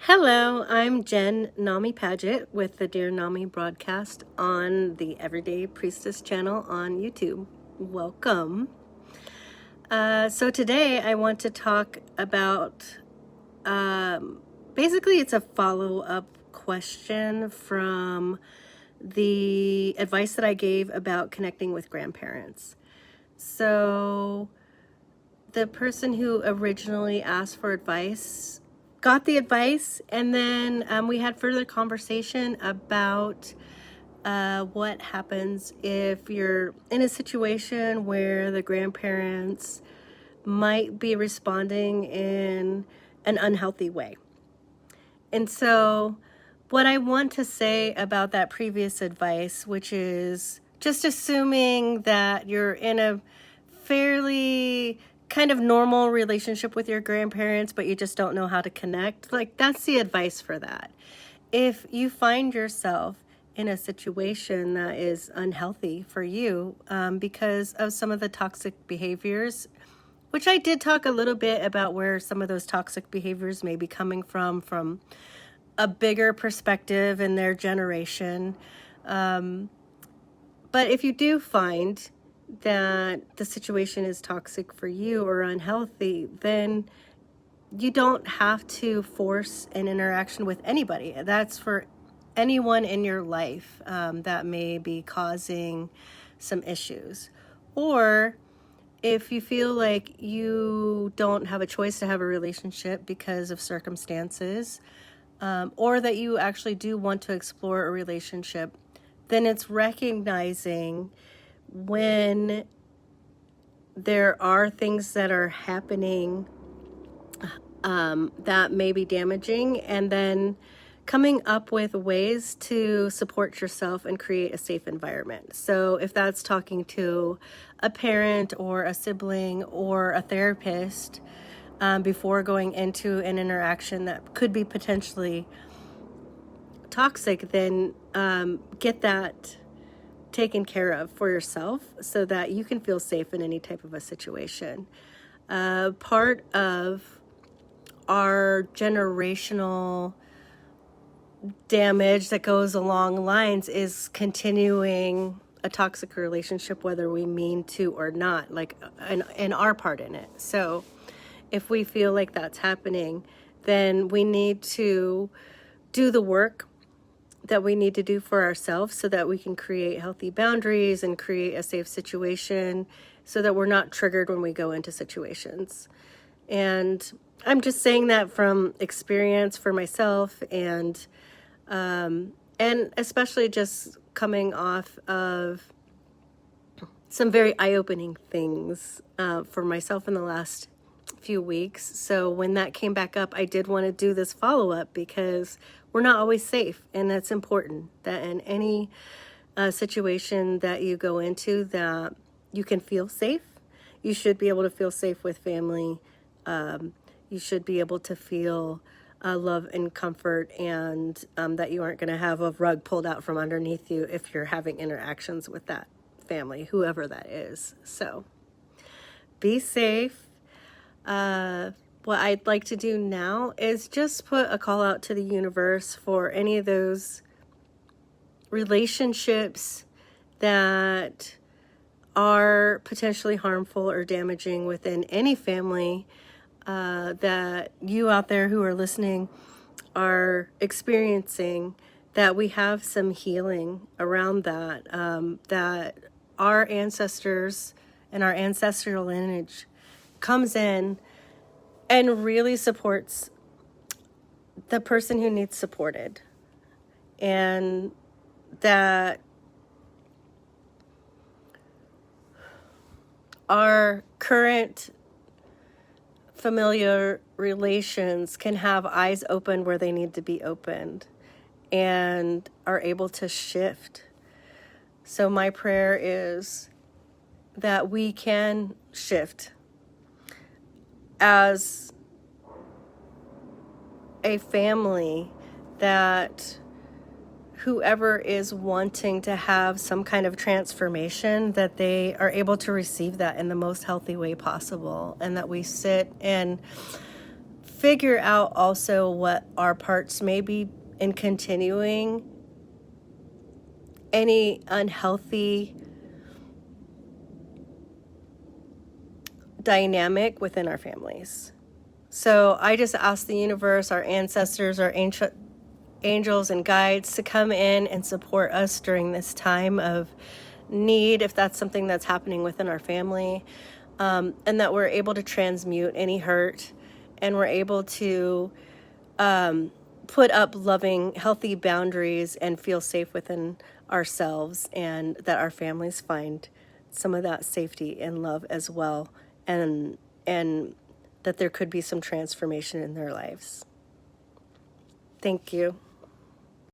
Hello, I'm Jen Nami Padgett with the Dear Nami Broadcast on the Everyday Priestess Channel on YouTube. Welcome. So today I want to talk about, basically it's a follow-up question from the advice that I gave about connecting with grandparents. So the person who originally asked for advice got the advice, and then we had further conversation about what happens if you're in a situation where the grandparents might be responding in an unhealthy way. And so what I want to say about that previous advice, which is just assuming that you're in a fairly kind of normal relationship with your grandparents, but you just don't know how to connect, like that's the advice for that. If you find yourself in a situation that is unhealthy for you because of some of the toxic behaviors, which I did talk a little bit about where some of those toxic behaviors may be coming from a bigger perspective in their generation. But if you do find that the situation is toxic for you or unhealthy, then you don't have to force an interaction with anybody. That's for anyone in your life that may be causing some issues. Or if you feel like you don't have a choice to have a relationship because of circumstances, or that you actually do want to explore a relationship, then it's recognizing when there are things that are happening that may be damaging, and then coming up with ways to support yourself and create a safe environment. So if that's talking to a parent or a sibling or a therapist before going into an interaction that could be potentially toxic, then get that taken care of for yourself so that you can feel safe in any type of a situation. Part of our generational damage that goes along lines is continuing a toxic relationship, whether we mean to or not, like and our part in it. So if we feel like that's happening, then we need to do the work that we need to do for ourselves so that we can create healthy boundaries and create a safe situation so that we're not triggered when we go into situations. And I'm just saying that from experience for myself, and especially just coming off of some very eye-opening things for myself in the last few weeks. So when that came back up, I did want to do this follow-up because we're not always safe, and that's important, that in any situation that you go into that you can feel safe. You should be able to feel safe with family. You should be able to feel love and comfort, and that you aren't going to have a rug pulled out from underneath you if you're having interactions with that family, whoever that is. So be safe. What I'd like to do now is just put a call out to the universe for any of those relationships that are potentially harmful or damaging within any family that you out there who are listening are experiencing, that we have some healing around that, that our ancestors and our ancestral lineage comes in and really supports the person who needs supported. And that our current familiar relations can have eyes open where they need to be opened and are able to shift. So my prayer is that we can shift as a family, that whoever is wanting to have some kind of transformation, that they are able to receive that in the most healthy way possible, and that we sit and figure out also what our parts may be in continuing any unhealthy dynamic within our families. So I just ask the universe, our ancestors, our ancient angels and guides to come in and support us during this time of need, if that's something that's happening within our family, and that we're able to transmute any hurt, and we're able to put up loving, healthy boundaries and feel safe within ourselves, and that our families find some of that safety and love as well, and that there could be some transformation in their lives. Thank you.